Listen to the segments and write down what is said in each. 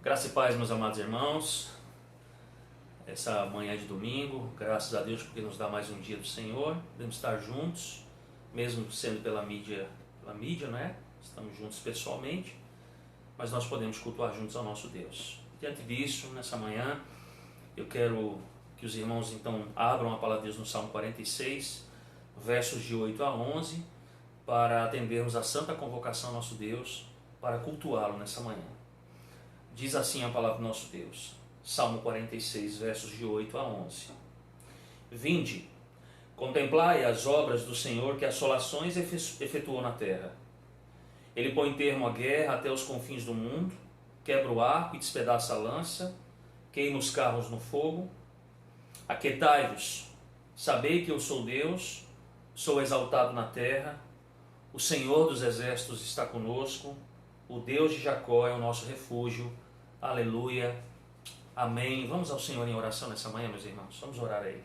Graça e paz, meus amados irmãos, essa manhã de domingo, graças a Deus porque nos dá mais um dia do Senhor, podemos estar juntos, mesmo sendo pela mídia, né? Estamos juntos pessoalmente, mas nós podemos cultuar juntos ao nosso Deus. Diante disso, nessa manhã, eu quero que os irmãos então abram a palavra de Deus no Salmo 46, versos de 8 a 11, para atendermos a santa convocação ao nosso Deus, para cultuá-lo nessa manhã. Diz assim a palavra do nosso Deus, Salmo 46, versos de 8 a 11. Vinde, contemplai as obras do Senhor, que assolações efetuou na terra. Ele põe termo à guerra até os confins do mundo, quebra o arco e despedaça a lança, queima os carros no fogo. Aquietai-vos, sabei que eu sou Deus, sou exaltado na terra, o Senhor dos exércitos está conosco, o Deus de Jacó é o nosso refúgio. Aleluia. Amém. Vamos ao Senhor em oração nessa manhã, meus irmãos. Vamos orar a Ele.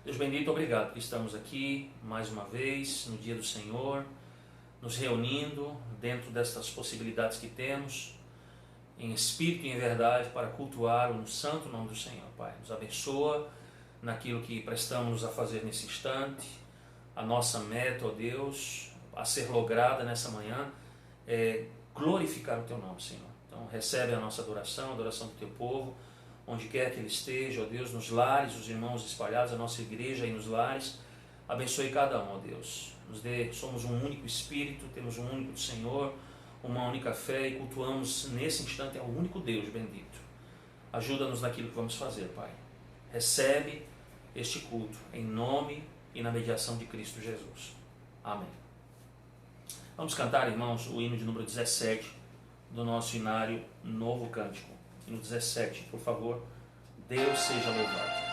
Deus bendito, obrigado porque estamos aqui mais uma vez no dia do Senhor, nos reunindo dentro destas possibilidades que temos, em espírito e em verdade, para cultuar o santo nome do Senhor. Pai, nos abençoa naquilo que prestamos a fazer nesse instante. A nossa meta, ó Deus, a ser lograda nessa manhã é glorificar o Teu nome, Senhor. Então recebe a nossa adoração, a adoração do Teu povo, onde quer que ele esteja, ó Deus, nos lares, os irmãos espalhados, a nossa igreja aí nos lares. Abençoe cada um, ó Deus. Somos um único Espírito, temos um único Senhor, uma única fé e cultuamos nesse instante ao único Deus bendito. Ajuda-nos naquilo que vamos fazer, Pai. Recebe este culto em nome e na mediação de Cristo Jesus. Amém. Vamos cantar, irmãos, o hino de número 17 do nosso hinário Novo Cântico. Hino 17, por favor. Deus seja louvado.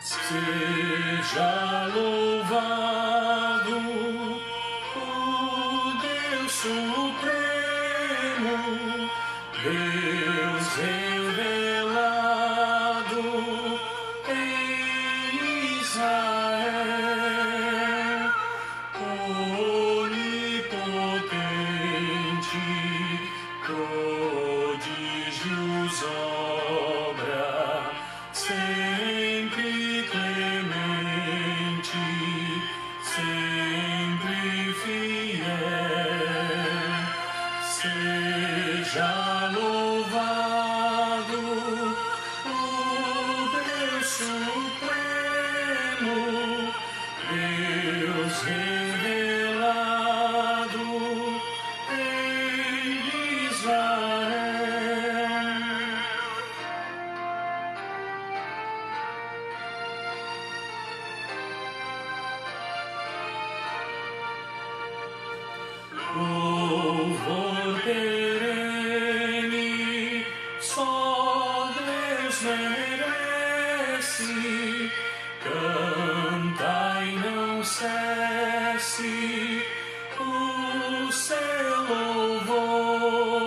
Seja louvado o Deus Supremo, Deus revelado em Israel, onipotente, prodígios obra, sempre clemente, sempre fiel. Seja louvado o Deus Supremo, Deus revelado em Israel. Louvor perene, só Deus merece. Canta e não cesse o seu louvor,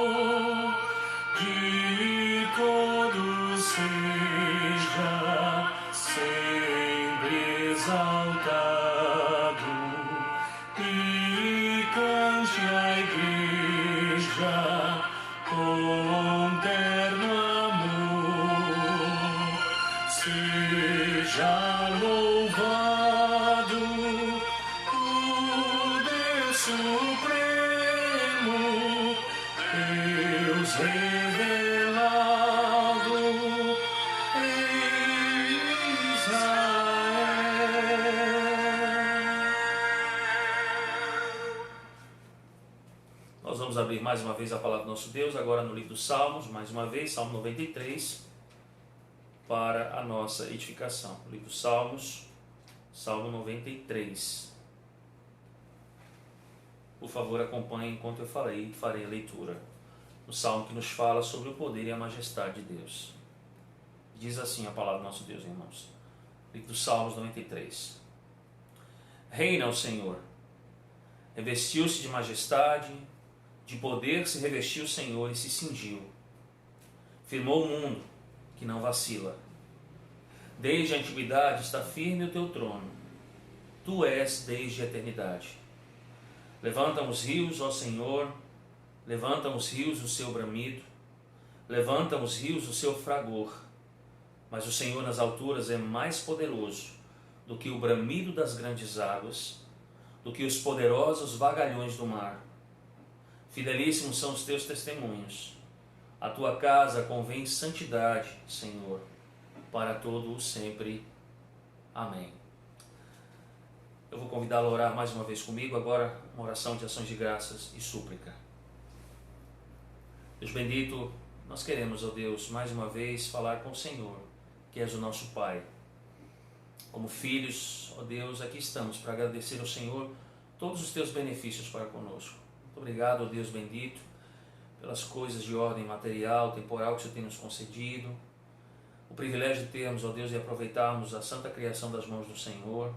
de todos seja sempre exaltado. E cante a igreja com terno amor. Seja louvado o Deus Supremo, Deus revelado em Israel. Nós vamos abrir mais uma vez a palavra do nosso Deus, agora no livro dos Salmos, mais uma vez, Salmo 93, para a nossa edificação. O livro dos Salmos, Salmo 93. Por favor, acompanhe enquanto eu farei a leitura. O Salmo que nos fala sobre o poder e a majestade de Deus. Diz assim a palavra do nosso Deus, irmãos. Livro dos Salmos 93. Reina o Senhor, revestiu-se de majestade, de poder se revestiu o Senhor e se cingiu. Firmou o mundo, que não vacila. Desde a antiguidade está firme o teu trono. Tu és desde a eternidade. Levantam os rios, ó Senhor, levantam os rios o seu bramido, levantam os rios o seu fragor, mas o Senhor nas alturas é mais poderoso do que o bramido das grandes águas, do que os poderosos vagalhões do mar. Fidelíssimos são os teus testemunhos. A tua casa convém santidade, Senhor, para todo o sempre. Amém. Eu vou convidá-lo a orar mais uma vez comigo, agora uma oração de ações de graças e súplica. Deus bendito, nós queremos, ó Deus, mais uma vez falar com o Senhor, que és o nosso Pai. Como filhos, ó Deus, aqui estamos para agradecer ao Senhor todos os teus benefícios para conosco. Muito obrigado, ó Deus bendito, pelas coisas de ordem material, temporal que o Senhor tem nos concedido. O privilégio de termos, ó Deus, de aproveitarmos a santa criação das mãos do Senhor,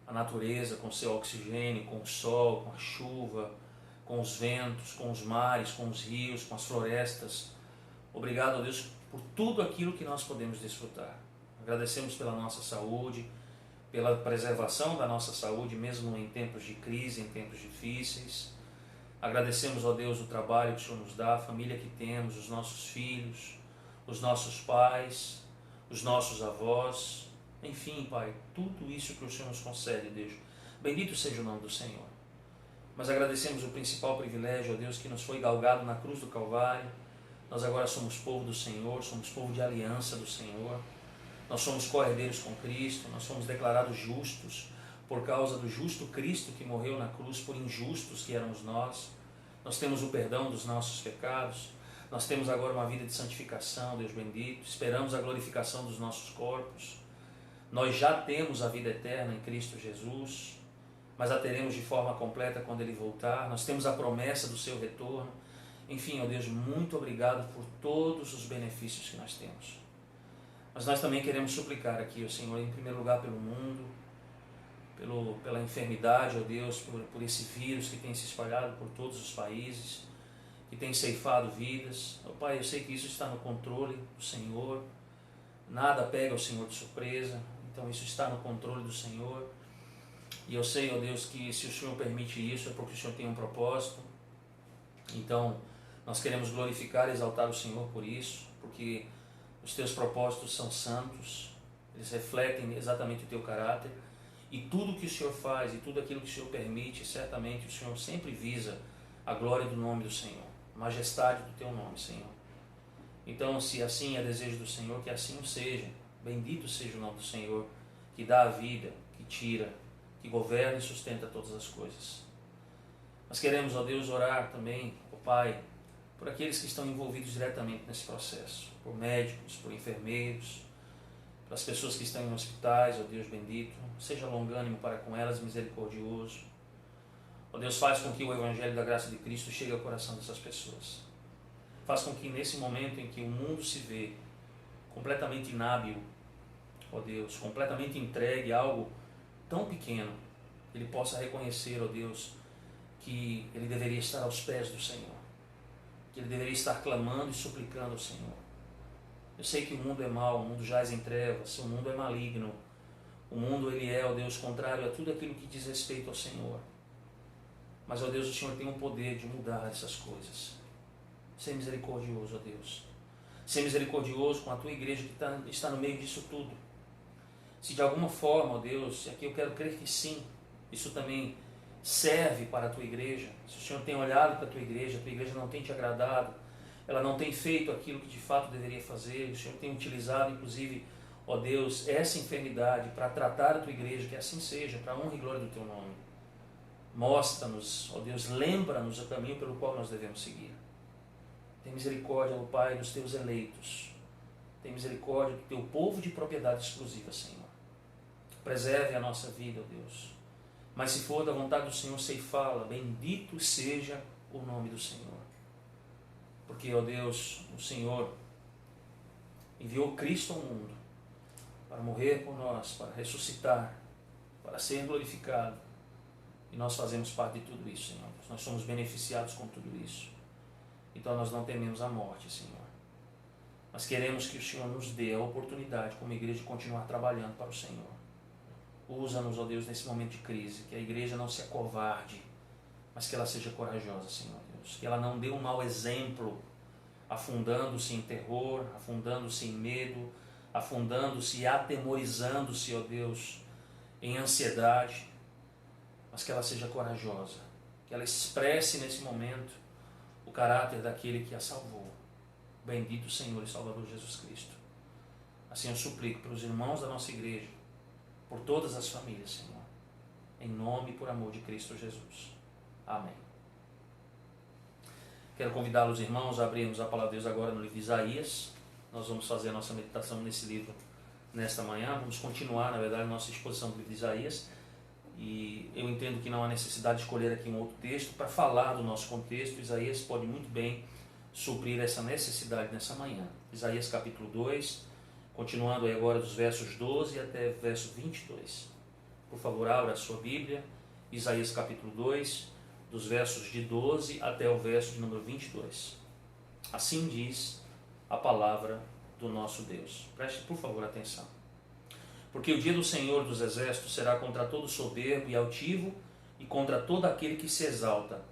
a natureza com seu oxigênio, com o sol, com a chuva, com os ventos, com os mares, com os rios, com as florestas. Obrigado, ó Deus, por tudo aquilo que nós podemos desfrutar. Agradecemos pela nossa saúde, pela preservação da nossa saúde, mesmo em tempos de crise, em tempos difíceis. Agradecemos, ó Deus, o trabalho que o Senhor nos dá, a família que temos, os nossos filhos, os nossos pais, os nossos avós, enfim, Pai, tudo isso que o Senhor nos concede, Deus. Bendito seja o nome do Senhor. Mas agradecemos o principal privilégio, ó Deus, que nos foi galgado na cruz do Calvário. Nós agora somos povo do Senhor, somos povo de aliança do Senhor. Nós somos co-herdeiros com Cristo, nós somos declarados justos por causa do justo Cristo que morreu na cruz por injustos que éramos nós. Nós temos o perdão dos nossos pecados. Nós temos agora uma vida de santificação, Deus bendito. Esperamos a glorificação dos nossos corpos. Nós já temos a vida eterna em Cristo Jesus, mas a teremos de forma completa quando Ele voltar. Nós temos a promessa do seu retorno. Enfim, ó Deus, muito obrigado por todos os benefícios que nós temos. Mas nós também queremos suplicar aqui, ó Senhor, em primeiro lugar pelo mundo, pela enfermidade, ó Deus, por esse vírus que tem se espalhado por todos os países, que tem ceifado vidas. Ó Pai, eu sei que isso está no controle do Senhor, nada pega o Senhor de surpresa, então isso está no controle do Senhor. E eu sei, ó Deus, que se o Senhor permite isso é porque o Senhor tem um propósito. Então, nós queremos glorificar e exaltar o Senhor por isso, porque os teus propósitos são santos, eles refletem exatamente o teu caráter, e tudo que o Senhor faz e tudo aquilo que o Senhor permite, certamente o Senhor sempre visa a glória do nome do Senhor, a majestade do teu nome, Senhor. Então, se assim é desejo do Senhor, que assim o seja. Bendito seja o nome do Senhor, que dá a vida, que tira, que governa e sustenta todas as coisas. Nós queremos, ó Deus, orar também, ó Pai, por aqueles que estão envolvidos diretamente nesse processo, por médicos, por enfermeiros, pelas pessoas que estão em hospitais, ó Deus bendito, seja longânimo para com elas, misericordioso. Ó Deus, faz com que o Evangelho da graça de Cristo chegue ao coração dessas pessoas. Faz com que nesse momento em que o mundo se vê completamente inábil, ó Deus, completamente entregue a algo tão pequeno, ele possa reconhecer, ó Deus, que ele deveria estar aos pés do Senhor, que ele deveria estar clamando e suplicando ao Senhor. Eu sei que o mundo é mau, o mundo jaz em trevas, o mundo é maligno, o mundo ele é, ó Deus, contrário a tudo aquilo que diz respeito ao Senhor. Mas, ó Deus, o Senhor tem o poder de mudar essas coisas. Ser misericordioso, ó Deus. Ser misericordioso com a tua igreja que está no meio disso tudo. Se de alguma forma, ó Deus, e aqui eu quero crer que sim, isso também serve para a tua igreja. Se o Senhor tem olhado para a tua igreja não tem te agradado, ela não tem feito aquilo que de fato deveria fazer, o Senhor tem utilizado, inclusive, ó Deus, essa enfermidade para tratar a tua igreja, que assim seja, para a honra e glória do teu nome. Mostra-nos, ó Deus, lembra-nos o caminho pelo qual nós devemos seguir. Tem misericórdia, ó Pai, dos teus eleitos. Tem misericórdia do teu povo de propriedade exclusiva, Senhor. Preserve a nossa vida, ó Deus. Mas se for da vontade do Senhor, ceifá-la. Bendito seja o nome do Senhor. Porque, ó Deus, o Senhor enviou Cristo ao mundo para morrer por nós, para ressuscitar, para ser glorificado. E nós fazemos parte de tudo isso, Senhor. Nós somos beneficiados com tudo isso. Então nós não tememos a morte, Senhor. Mas queremos que o Senhor nos dê a oportunidade, como igreja, de continuar trabalhando para o Senhor. Usa-nos, ó Deus, nesse momento de crise, que a igreja não se acovarde, mas que ela seja corajosa, Senhor Deus. Que ela não dê um mau exemplo, afundando-se em terror, afundando-se em medo, afundando-se e atemorizando-se, ó Deus, em ansiedade, mas que ela seja corajosa, que ela expresse nesse momento o caráter daquele que a salvou. Bendito Senhor e Salvador Jesus Cristo. Assim eu suplico pelos irmãos da nossa igreja, por todas as famílias, Senhor, em nome e por amor de Cristo Jesus. Amém. Quero convidá-los, irmãos, a abrirmos a palavra de Deus agora no livro de Isaías. Nós vamos fazer a nossa meditação nesse livro nesta manhã. Vamos continuar, na verdade, a nossa exposição do livro de Isaías. E eu entendo que não há necessidade de escolher aqui um outro texto para falar do nosso contexto. Isaías pode muito bem suprir essa necessidade nessa manhã. Isaías capítulo 2, continuando aí agora dos versos 12 até verso 22. Por favor, abra a sua Bíblia, Isaías capítulo 2, dos versos de 12 até o verso de número 22. Assim diz a palavra do nosso Deus. Preste, por favor, atenção. Porque o dia do Senhor dos Exércitos será contra todo soberbo e altivo e contra todo aquele que se exalta,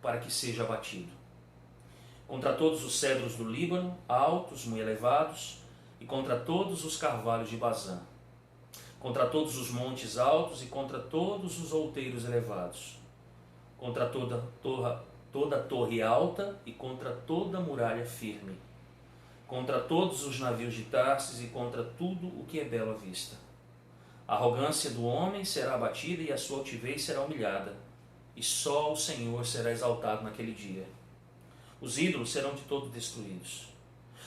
para que seja abatido. Contra todos os cedros do Líbano, altos, muito elevados, e contra todos os carvalhos de Bazã, contra todos os montes altos e contra todos os outeiros elevados, contra toda torre alta e contra toda muralha firme, contra todos os navios de Tarsis e contra tudo o que é belo à vista. A arrogância do homem será abatida e a sua altivez será humilhada, e só o Senhor será exaltado naquele dia. Os ídolos serão de todo destruídos.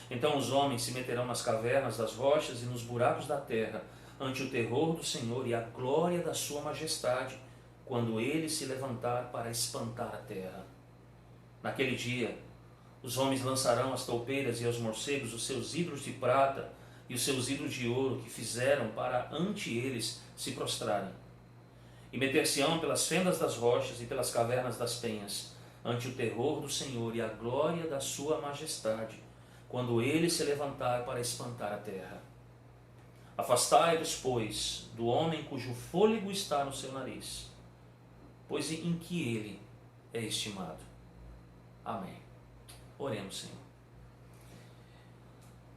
Então os homens se meterão nas cavernas das rochas e nos buracos da terra, ante o terror do Senhor e a glória da sua majestade, quando ele se levantar para espantar a terra. Naquele dia, os homens lançarão às toupeiras e aos morcegos os seus ídolos de prata e os seus ídolos de ouro que fizeram para ante eles se prostrarem. E meter-se-ão pelas fendas das rochas e pelas cavernas das penhas, ante o terror do Senhor e a glória da sua majestade, quando ele se levantar para espantar a terra. Afastai-vos, pois, do homem cujo fôlego está no seu nariz, pois em que ele é estimado. Amém. Oremos, Senhor.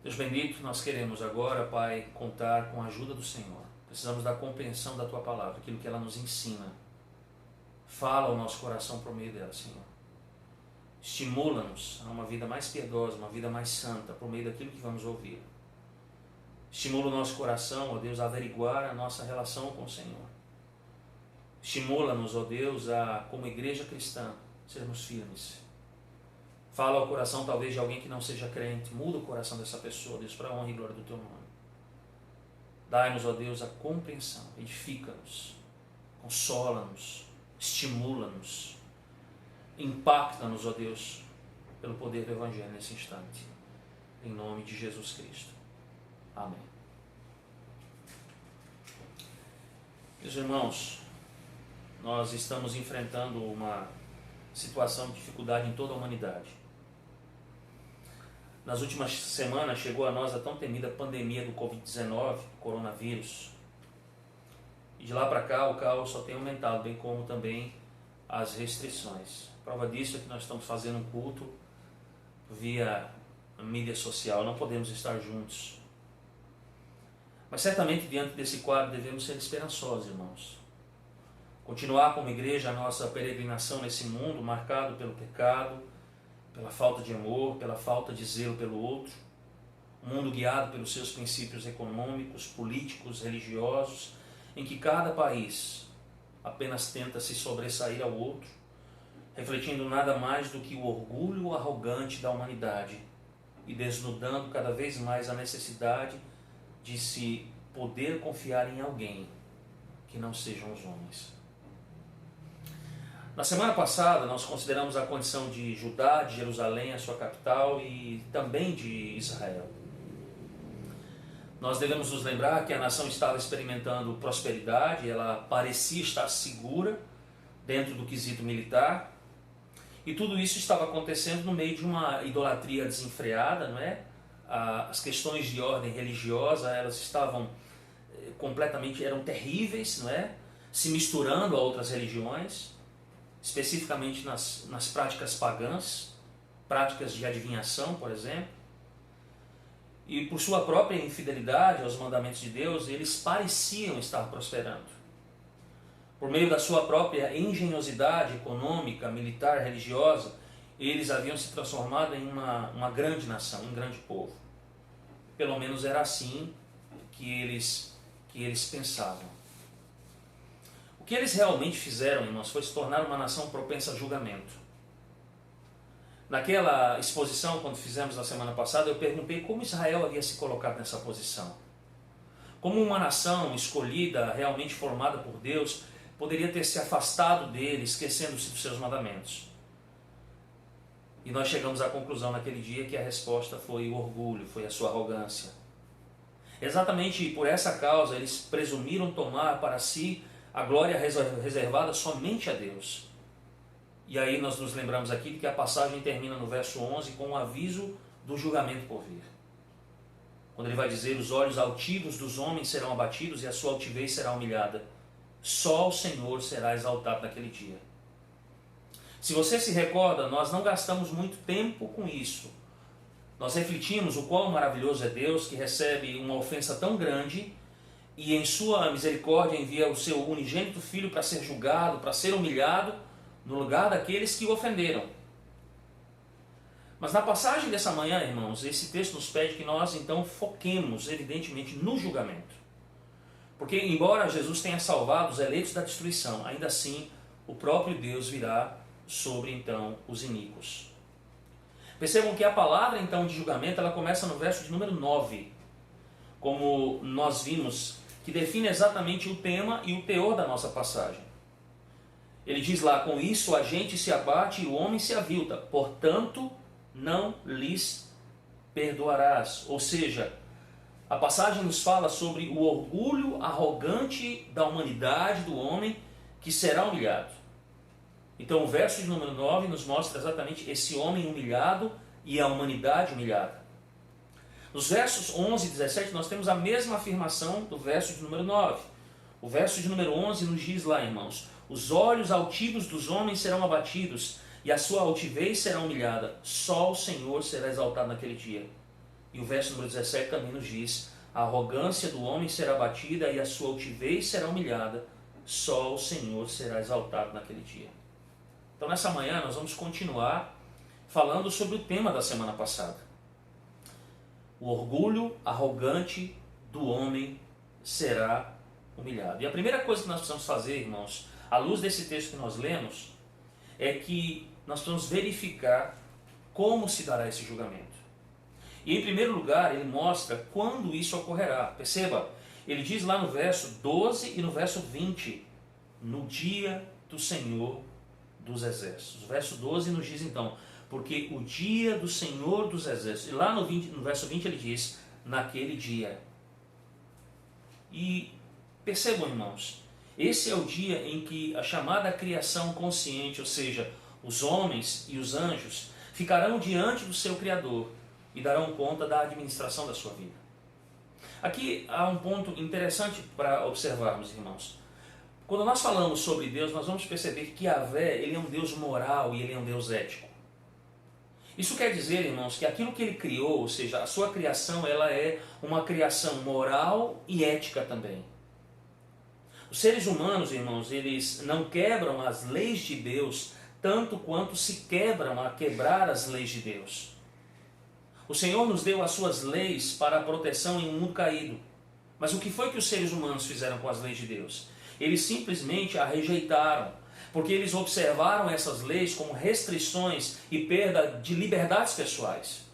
Deus bendito, nós queremos agora, Pai, contar com a ajuda do Senhor. Precisamos da compreensão da Tua palavra, aquilo que ela nos ensina. Fala ao nosso coração por meio dela, Senhor. Estimula-nos a uma vida mais piedosa, uma vida mais santa, por meio daquilo que vamos ouvir. Estimula o nosso coração, ó Deus, a averiguar a nossa relação com o Senhor. Estimula-nos, ó Deus, a, como igreja cristã, sermos firmes. Fala ao coração talvez de alguém que não seja crente. Muda o coração dessa pessoa, Deus, para a honra e glória do Teu nome. Dai-nos, ó Deus, a compreensão. Edifica-nos. Consola-nos. Estimula-nos. Impacta-nos, ó Deus, pelo poder do Evangelho nesse instante. Em nome de Jesus Cristo. Amém. Meus irmãos, nós estamos enfrentando uma situação de dificuldade em toda a humanidade. Nas últimas semanas chegou a nós a tão temida pandemia do Covid-19, coronavírus. E de lá para cá o caos só tem aumentado, bem como também as restrições. Prova disso é que nós estamos fazendo um culto via mídia social, não podemos estar juntos. Mas certamente diante desse quadro devemos ser esperançosos, irmãos. Continuar como igreja a nossa peregrinação nesse mundo marcado pelo pecado, pela falta de amor, pela falta de zelo pelo outro, um mundo guiado pelos seus princípios econômicos, políticos, religiosos, em que cada país apenas tenta se sobressair ao outro, refletindo nada mais do que o orgulho arrogante da humanidade e desnudando cada vez mais a necessidade de se poder confiar em alguém que não sejam os homens. Na semana passada nós consideramos a condição de Judá, de Jerusalém, a sua capital, e também de Israel. Nós devemos nos lembrar que a nação estava experimentando prosperidade, ela parecia estar segura dentro do quesito militar, e tudo isso estava acontecendo no meio de uma idolatria desenfreada, não é? As questões de ordem religiosa, elas estavam completamente, eram terríveis, não é? Se misturando a outras religiões, especificamente nas práticas pagãs, práticas de adivinhação, por exemplo. E por sua própria infidelidade aos mandamentos de Deus, eles pareciam estar prosperando. Por meio da sua própria engenhosidade econômica, militar, religiosa, eles haviam se transformado em uma grande nação, um grande povo. Pelo menos era assim que eles pensavam. O que eles realmente fizeram, irmãos, foi se tornar uma nação propensa a julgamento. Naquela exposição, quando fizemos na semana passada, eu perguntei como Israel havia se colocado nessa posição. Como uma nação escolhida, realmente formada por Deus, poderia ter se afastado dele, esquecendo-se dos seus mandamentos. E nós chegamos à conclusão naquele dia que a resposta foi o orgulho, foi a sua arrogância. Exatamente por essa causa, eles presumiram tomar para si a glória reservada somente a Deus. E aí nós nos lembramos aqui de que a passagem termina no verso 11 com um aviso do julgamento por vir. Quando ele vai dizer, os olhos altivos dos homens serão abatidos e a sua altivez será humilhada. Só o Senhor será exaltado naquele dia. Se você se recorda, nós não gastamos muito tempo com isso. Nós refletimos o quão maravilhoso é Deus que recebe uma ofensa tão grande e em sua misericórdia envia o seu unigênito Filho para ser julgado, para ser humilhado, no lugar daqueles que o ofenderam. Mas na passagem dessa manhã, irmãos, esse texto nos pede que nós então foquemos, evidentemente, no julgamento. Porque embora Jesus tenha salvado os eleitos da destruição, ainda assim o próprio Deus virá sobre então os iníquos. Percebam que a palavra então de julgamento, ela começa no verso de número 9, como nós vimos, que define exatamente o tema e o teor da nossa passagem. Ele diz lá, com isso a gente se abate e o homem se avilta, portanto não lhes perdoarás. Ou seja, a passagem nos fala sobre o orgulho arrogante da humanidade, do homem, que será humilhado. Então o verso de número 9 nos mostra exatamente esse homem humilhado e a humanidade humilhada. Nos versos 11 e 17 nós temos a mesma afirmação do verso de número 9. O verso de número 11 nos diz lá, irmãos, os olhos altivos dos homens serão abatidos e a sua altivez será humilhada. Só o Senhor será exaltado naquele dia. E o verso número 17 também nos diz, a arrogância do homem será abatida e a sua altivez será humilhada. Só o Senhor será exaltado naquele dia. Então nessa manhã nós vamos continuar falando sobre o tema da semana passada. O orgulho arrogante do homem será humilhado. E a primeira coisa que nós precisamos fazer, irmãos, à luz desse texto que nós lemos, é que nós precisamos verificar como se dará esse julgamento. E em primeiro lugar, ele mostra quando isso ocorrerá. Perceba, ele diz lá no verso 12 e no verso 20, no dia do Senhor dos Exércitos. O verso 12 nos diz então, porque o dia do Senhor dos Exércitos. E lá no verso 20 ele diz, naquele dia. E percebam, irmãos, esse é o dia em que a chamada criação consciente, ou seja, os homens e os anjos, ficarão diante do seu Criador e darão conta da administração da sua vida. Aqui há um ponto interessante para observarmos, irmãos. Quando nós falamos sobre Deus, nós vamos perceber que Yahvé, ele é um Deus moral e ele é um Deus ético. Isso quer dizer, irmãos, que aquilo que ele criou, ou seja, a sua criação, ela é uma criação moral e ética também. Os seres humanos, irmãos, eles não quebram as leis de Deus tanto quanto se quebram a quebrar as leis de Deus. O Senhor nos deu as suas leis para a proteção em um mundo caído. Mas o que foi que os seres humanos fizeram com as leis de Deus? Eles simplesmente a rejeitaram, porque eles observaram essas leis como restrições e perda de liberdades pessoais.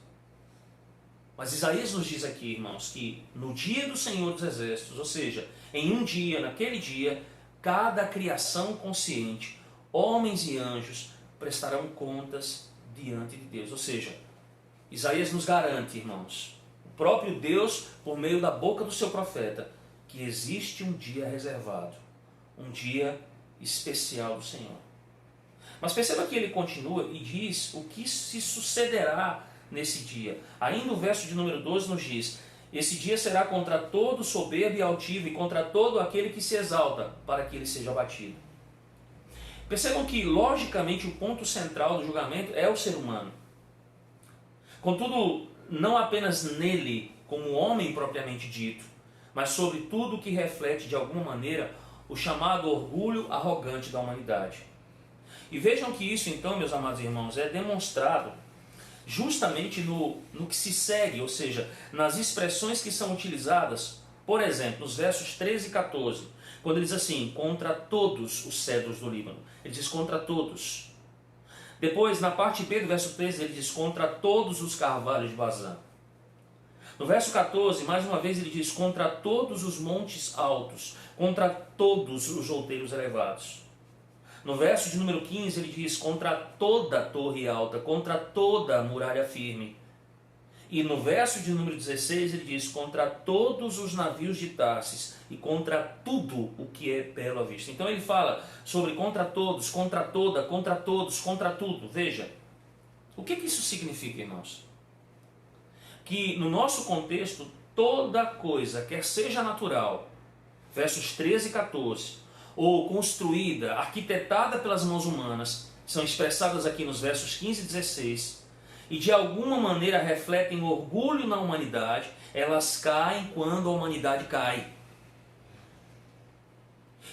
Mas Isaías nos diz aqui, irmãos, que no dia do Senhor dos Exércitos, ou seja, em um dia, naquele dia, cada criação consciente, homens e anjos, prestarão contas diante de Deus. Ou seja, Isaías nos garante, irmãos, o próprio Deus, por meio da boca do seu profeta, que existe um dia reservado, um dia especial do Senhor. Mas perceba que ele continua e diz o que se sucederá nesse dia. Ainda o verso de número 12 nos diz, Esse dia será contra todo soberbo e altivo e contra todo aquele que se exalta, para que ele seja abatido. Percebam que, logicamente, o ponto central do julgamento é o ser humano. Contudo, não apenas nele, como homem propriamente dito, mas sobre tudo que reflete de alguma maneira o chamado orgulho arrogante da humanidade. E vejam que isso então, meus amados irmãos, é demonstrado justamente no que se segue, ou seja, nas expressões que são utilizadas, por exemplo, nos versos 13 e 14, quando ele diz assim, contra todos os cedros do Líbano. Ele diz contra todos. Depois, na parte B do verso 13, ele diz contra todos os carvalhos de Bazã. No verso 14, mais uma vez ele diz contra todos os montes altos, contra todos os outeiros elevados. No verso de número 15 ele diz contra toda torre alta, contra toda muralha firme. E no verso de número 16 ele diz contra todos os navios de Tarsis e contra tudo o que é belo à vista. Então ele fala sobre contra todos, contra toda, contra todos, contra tudo. Veja, o que isso significa, irmãos? Que no nosso contexto, toda coisa, quer seja natural, versos 13 e 14, ou construída, arquitetada pelas mãos humanas, são expressadas aqui nos versos 15 e 16, e de alguma maneira refletem orgulho na humanidade, elas caem quando a humanidade cai.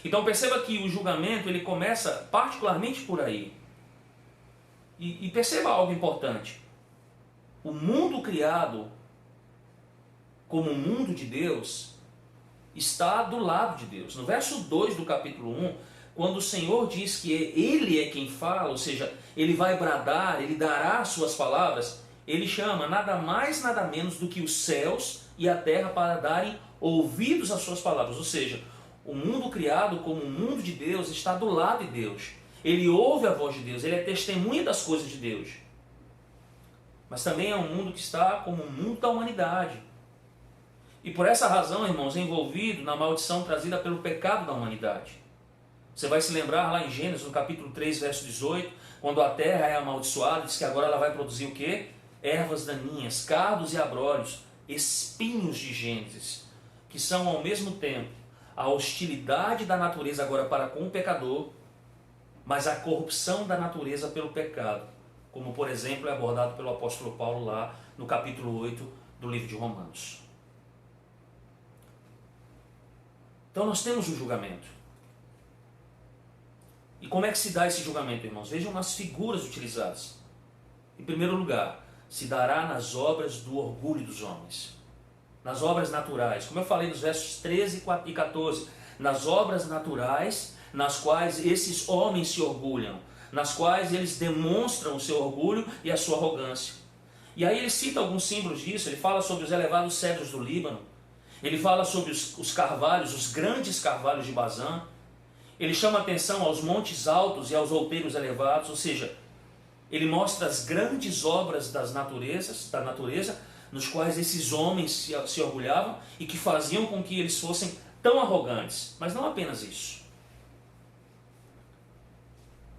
Então perceba que o julgamento ele começa particularmente por aí. E perceba algo importante. O mundo criado como o mundo de Deus está do lado de Deus. No verso 2 do capítulo 1, quando o Senhor diz que Ele é quem fala, ou seja, Ele vai bradar, Ele dará as suas palavras, Ele chama nada mais, nada menos do que os céus e a terra para darem ouvidos às suas palavras. Ou seja, o mundo criado como o mundo de Deus está do lado de Deus. Ele ouve a voz de Deus, ele é testemunha das coisas de Deus. Mas também é um mundo que está como o mundo da humanidade. E por essa razão, irmãos, é envolvido na maldição trazida pelo pecado da humanidade. Você vai se lembrar lá em Gênesis, no capítulo 3, verso 18, quando a terra é amaldiçoada, diz que agora ela vai produzir o quê? Ervas daninhas, cardos e abrolhos, espinhos de Gênesis, que são ao mesmo tempo a hostilidade da natureza agora para com o pecador, mas a corrupção da natureza pelo pecado, como por exemplo é abordado pelo apóstolo Paulo lá no capítulo 8 do livro de Romanos. Então nós temos o julgamento. E como é que se dá esse julgamento, irmãos? Vejam nas figuras utilizadas. Em primeiro lugar, se dará nas obras do orgulho dos homens. Nas obras naturais. Como eu falei nos versos 13 e 14. Nas obras naturais, nas quais esses homens se orgulham. Nas quais eles demonstram o seu orgulho e a sua arrogância. E aí ele cita alguns símbolos disso. Ele fala sobre os elevados cedros do Líbano. Ele fala sobre os carvalhos, os grandes carvalhos de Bazã. Ele chama atenção aos montes altos e aos outeiros elevados, ou seja, ele mostra as grandes obras da natureza, nos quais esses homens se orgulhavam e que faziam com que eles fossem tão arrogantes. Mas não apenas isso.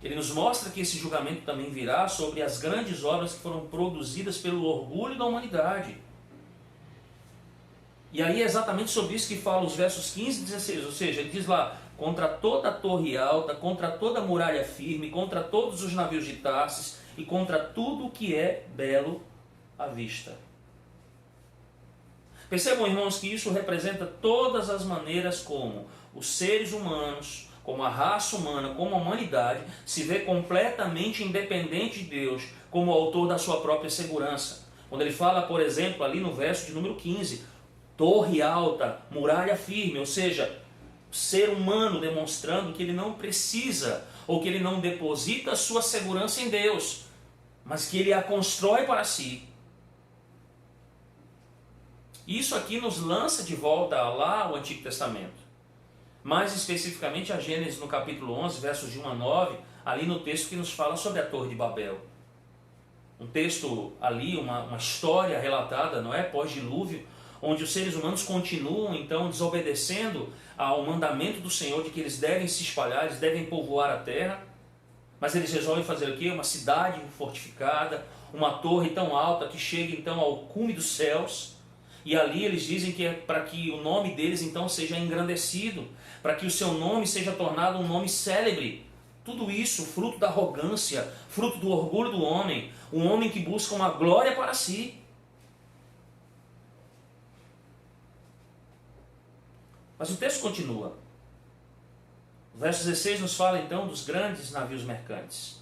Ele nos mostra que esse julgamento também virá sobre as grandes obras que foram produzidas pelo orgulho da humanidade. E aí é exatamente sobre isso que fala os versos 15 e 16, ou seja, ele diz lá, contra toda a torre alta, contra toda a muralha firme, contra todos os navios de Tarsis e contra tudo o que é belo à vista. Percebam, irmãos, que isso representa todas as maneiras como os seres humanos, como a raça humana, como a humanidade, se vê completamente independente de Deus, como autor da sua própria segurança. Quando ele fala, por exemplo, ali no verso de número 15, torre alta, muralha firme, ou seja, ser humano demonstrando que ele não precisa, ou que ele não deposita a sua segurança em Deus, mas que ele a constrói para si. Isso aqui nos lança de volta lá ao Antigo Testamento. Mais especificamente a Gênesis no capítulo 11, versos de 1 a 9, ali no texto que nos fala sobre a Torre de Babel. Um texto ali, uma história relatada, não é? Pós-dilúvio, onde os seres humanos continuam então desobedecendo ao mandamento do Senhor de que eles devem se espalhar, eles devem povoar a terra, mas eles resolvem fazer o quê? Uma cidade fortificada, uma torre tão alta que chega então ao cume dos céus, E ali eles dizem que é para que o nome deles então seja engrandecido, para que o seu nome seja tornado um nome célebre. Tudo isso fruto da arrogância, fruto do orgulho do homem, um homem que busca uma glória para si. Mas o texto continua. O verso 16 nos fala então dos grandes navios mercantes.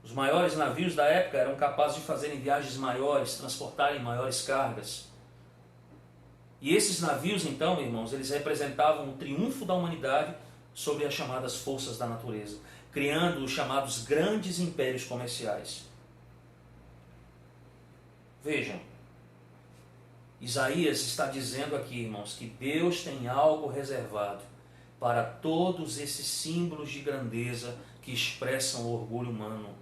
Os maiores navios da época eram capazes de fazerem viagens maiores, transportarem maiores cargas. E esses navios então, irmãos, eles representavam o triunfo da humanidade sobre as chamadas forças da natureza, criando os chamados grandes impérios comerciais. Vejam, Isaías está dizendo aqui, irmãos, que Deus tem algo reservado para todos esses símbolos de grandeza que expressam o orgulho humano.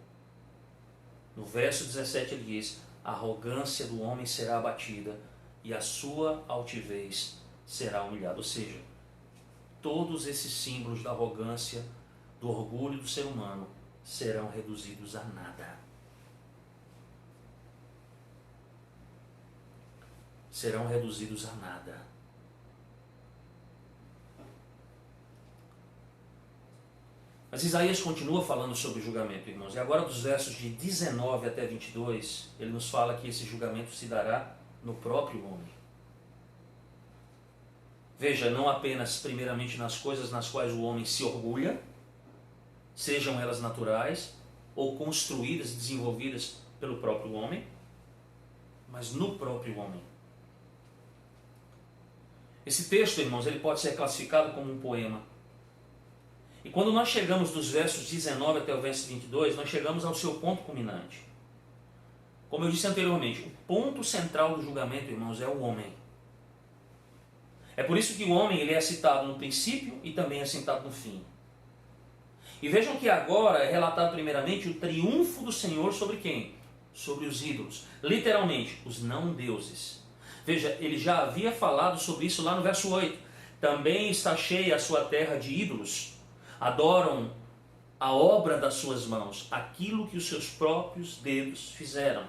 No verso 17 ele diz: a arrogância do homem será abatida e a sua altivez será humilhada. Ou seja, todos esses símbolos da arrogância, do orgulho do ser humano serão reduzidos a nada. Serão reduzidos a nada. Mas Isaías continua falando sobre o julgamento, irmãos. E agora dos versos de 19 até 22, ele nos fala que esse julgamento se dará no próprio homem. Veja, não apenas primeiramente nas coisas nas quais o homem se orgulha, sejam elas naturais ou construídas e desenvolvidas pelo próprio homem, mas no próprio homem. Esse texto, irmãos, ele pode ser classificado como um poema. E quando nós chegamos dos versos 19 até o verso 22, nós chegamos ao seu ponto culminante. Como eu disse anteriormente, o ponto central do julgamento, irmãos, é o homem. É por isso que o homem ele é citado no princípio e também é citado no fim. E vejam que agora é relatado primeiramente o triunfo do Senhor sobre quem? Sobre os ídolos. Literalmente, os não-deuses. Veja, ele já havia falado sobre isso lá no verso 8. Também está cheia a sua terra de ídolos. Adoram a obra das suas mãos, aquilo que os seus próprios dedos fizeram.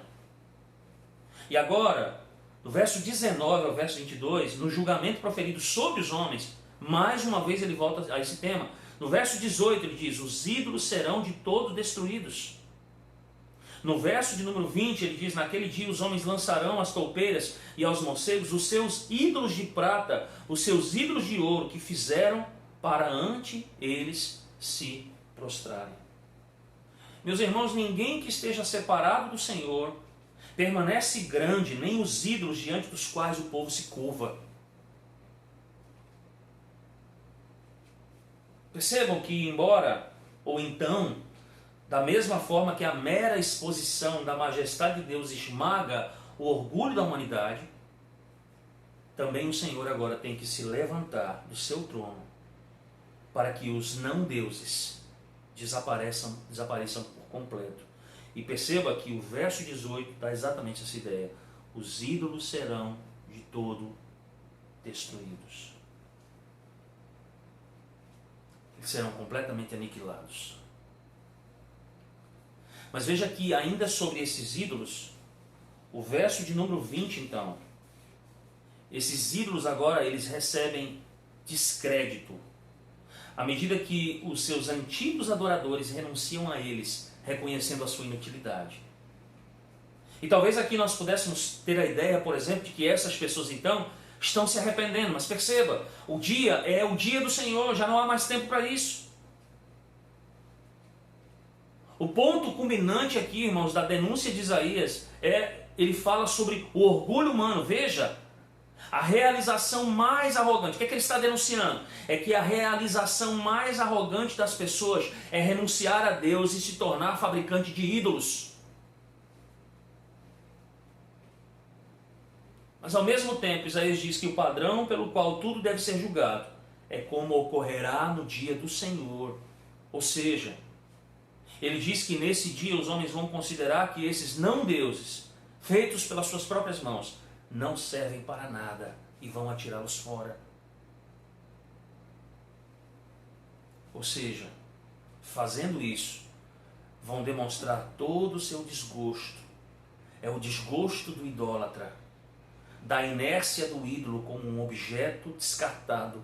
E agora, do verso 19 ao verso 22, no julgamento proferido sobre os homens, mais uma vez ele volta a esse tema. No verso 18 ele diz: os ídolos serão de todo destruídos. No verso de número 20 ele diz: naquele dia os homens lançarão às toupeiras e aos morcegos os seus ídolos de prata, os seus ídolos de ouro que fizeram para ante eles se prostrarem. Meus irmãos, ninguém que esteja separado do Senhor permanece grande, nem os ídolos diante dos quais o povo se curva. Percebam que embora, ou então, da mesma forma que a mera exposição da majestade de Deus esmaga o orgulho da humanidade, também o Senhor agora tem que se levantar do seu trono para que os não-deuses desapareçam por completo. E perceba que o verso 18 dá exatamente essa ideia. Os ídolos serão de todo destruídos. Eles serão completamente aniquilados. Mas veja que ainda sobre esses ídolos, o verso de número 20 então, esses ídolos agora eles recebem descrédito. À medida que os seus antigos adoradores renunciam a eles, reconhecendo a sua inutilidade. E talvez aqui nós pudéssemos ter a ideia, por exemplo, de que essas pessoas então estão se arrependendo. Mas perceba, o dia é o dia do Senhor, já não há mais tempo para isso. O ponto culminante aqui, irmãos, da denúncia de Isaías, ele fala sobre o orgulho humano. Veja, a realização mais arrogante. O que é que ele está denunciando? É que a realização mais arrogante das pessoas é renunciar a Deus e se tornar fabricante de ídolos. Mas ao mesmo tempo, Isaías diz que o padrão pelo qual tudo deve ser julgado é como ocorrerá no dia do Senhor. Ou seja, ele diz que nesse dia os homens vão considerar que esses não-deuses, feitos pelas suas próprias mãos, não servem para nada e vão atirá-los fora. Ou seja, fazendo isso, vão demonstrar todo o seu desgosto. É o desgosto do idólatra. da inércia do ídolo como um objeto descartado,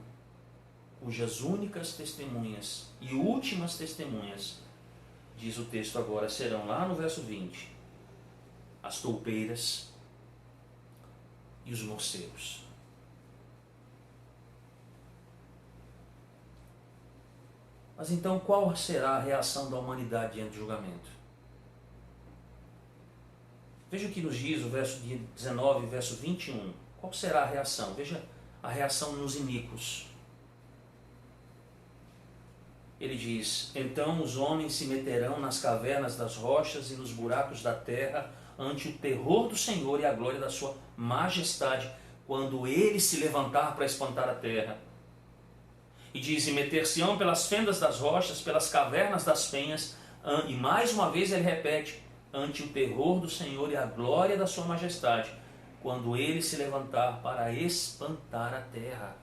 cujas únicas testemunhas e últimas testemunhas, diz o texto agora, serão lá no verso 20, as toupeiras e os morcegos. Mas então qual será a reação da humanidade diante do julgamento? Veja o que nos diz o verso 19 e verso 21. Qual será a reação? Veja a reação nos iníquos. Ele diz: então os homens se meterão nas cavernas das rochas e nos buracos da terra ante o terror do Senhor e a glória da sua majestade, quando ele se levantar para espantar a terra. E diz: e meter-se-ão pelas fendas das rochas, pelas cavernas das penhas, e mais uma vez ele repete, ante o terror do Senhor e a glória da sua majestade, quando ele se levantar para espantar a terra.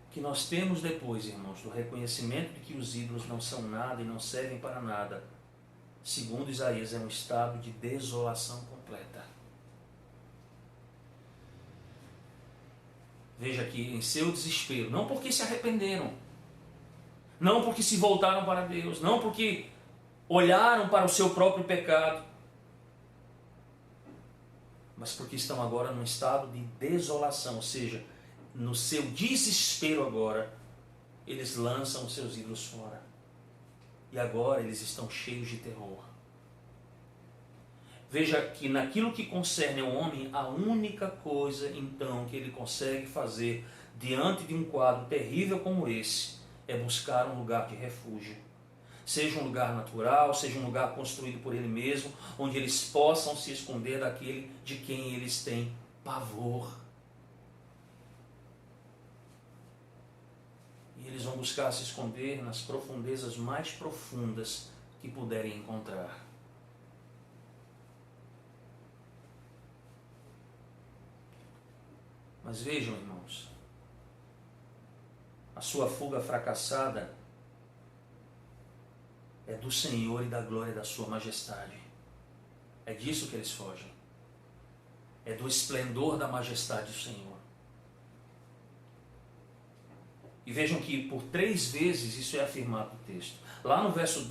O que nós temos depois, irmãos, do reconhecimento de que os ídolos não são nada e não servem para nada, segundo Isaías, é um estado de desolação completa. Veja aqui, em seu desespero, não porque se arrependeram, não porque se voltaram para Deus, não porque olharam para o seu próprio pecado, mas porque estão agora num estado de desolação, ou seja, no seu desespero agora, eles lançam os seus ídolos fora. E agora eles estão cheios de terror. Veja que naquilo que concerne ao homem, a única coisa então que ele consegue fazer diante de um quadro terrível como esse é buscar um lugar de refúgio. Seja um lugar natural, seja um lugar construído por ele mesmo, onde eles possam se esconder daquele de quem eles têm pavor. E eles vão buscar se esconder nas profundezas mais profundas que puderem encontrar. Mas vejam, irmãos, a sua fuga fracassada é do Senhor e da glória da sua majestade. É disso que eles fogem. É do esplendor da majestade do Senhor. E vejam que por 3 vezes isso é afirmado no texto. Lá no verso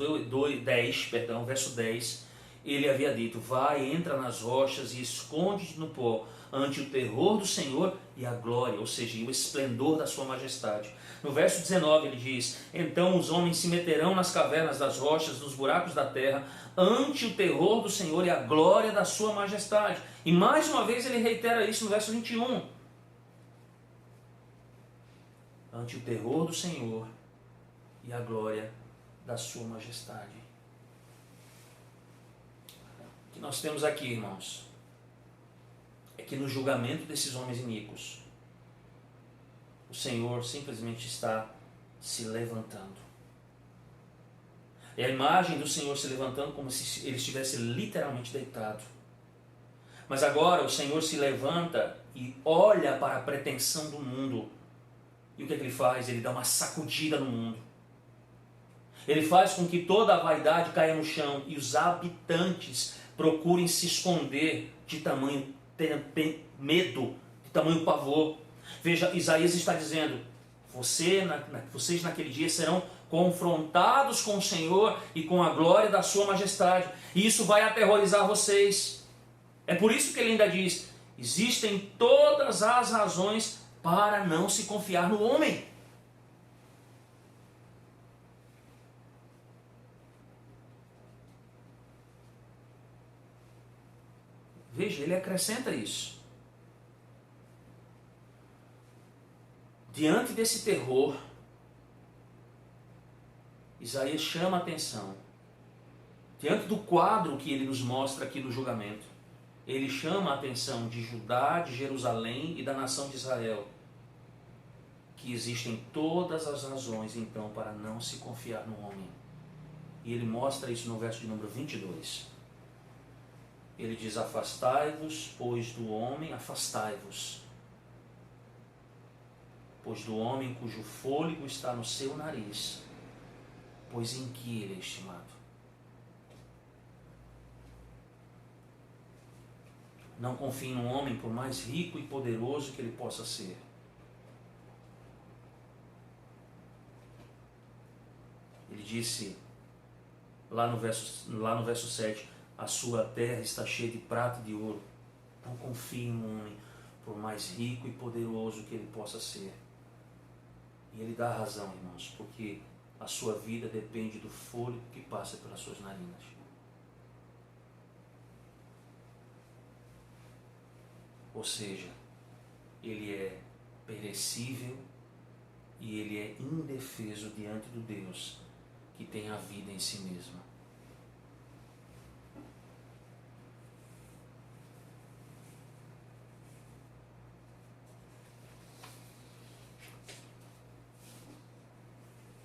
10, ele havia dito: vai, entra nas rochas e esconde-te no pó, ante o terror do Senhor e a glória, ou seja, o esplendor da sua majestade. No verso 19 ele diz: então os homens se meterão nas cavernas das rochas, nos buracos da terra, ante o terror do Senhor e a glória da sua majestade. E mais uma vez ele reitera isso no verso 21. Ante o terror do Senhor e a glória da sua majestade. O que nós temos aqui, irmãos, é que no julgamento desses homens iníquos, o Senhor simplesmente está se levantando. É a imagem do Senhor se levantando como se ele estivesse literalmente deitado. Mas agora o Senhor se levanta e olha para a pretensão do mundo. E o que ele faz? Ele dá uma sacudida no mundo. Ele faz com que toda a vaidade caia no chão e os habitantes procurem se esconder de tamanho medo, de tamanho pavor. Veja, Isaías está dizendo: vocês naquele dia serão confrontados com o Senhor e com a glória da sua majestade. E isso vai aterrorizar vocês. É por isso que ele ainda diz: existem todas as razões para não se confiar no homem. Veja, ele acrescenta isso. Diante desse terror, Isaías chama a atenção. Diante do quadro que ele nos mostra aqui no julgamento, ele chama a atenção de Judá, de Jerusalém e da nação de Israel, que existem todas as razões então para não se confiar no homem. E ele mostra isso no verso de número 22. Ele diz: afastai-vos, pois do homem, afastai-vos, pois do homem cujo fôlego está no seu nariz, pois em que ele é estimado? Não confie num homem, por mais rico e poderoso que ele possa ser. Ele disse lá no verso 7, a sua terra está cheia de prata e de ouro. Não confie num homem, por mais rico e poderoso que ele possa ser. E ele dá razão, irmãos, porque a sua vida depende do fôlego que passa pelas suas narinas. Ou seja, ele é perecível e ele é indefeso diante do Deus que tem a vida em si mesma.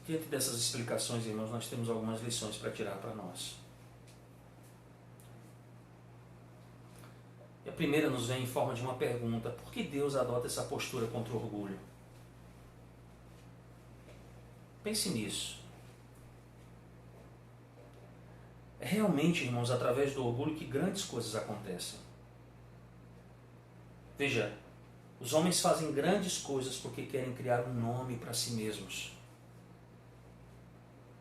Diante dessas explicações, irmãos, nós temos algumas lições para tirar para nós. E a primeira nos vem em forma de uma pergunta: por que Deus adota essa postura contra o orgulho? Pense nisso. É realmente, irmãos, através do orgulho que grandes coisas acontecem. Veja, os homens fazem grandes coisas porque querem criar um nome para si mesmos.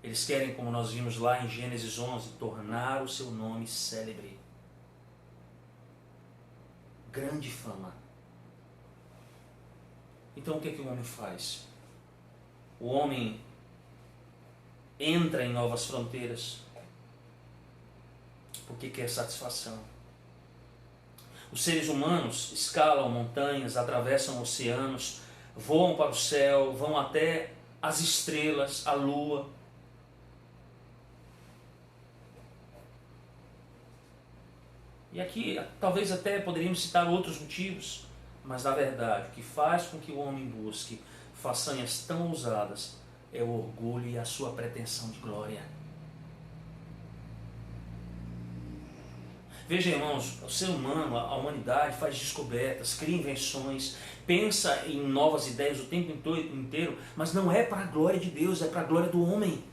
Eles querem, como nós vimos lá em Gênesis 11, tornar o seu nome célebre. Grande fama. Então o que é que o homem faz? O homem entra em novas fronteiras porque quer satisfação. Os seres humanos escalam montanhas, atravessam oceanos, voam para o céu, vão até as estrelas, a lua. E aqui talvez até poderíamos citar outros motivos, mas na verdade o que faz com que o homem busque façanhas tão ousadas é o orgulho e a sua pretensão de glória. Veja, irmãos, o ser humano, a humanidade faz descobertas, cria invenções, pensa em novas ideias o tempo inteiro, mas não é para a glória de Deus, é para a glória do homem.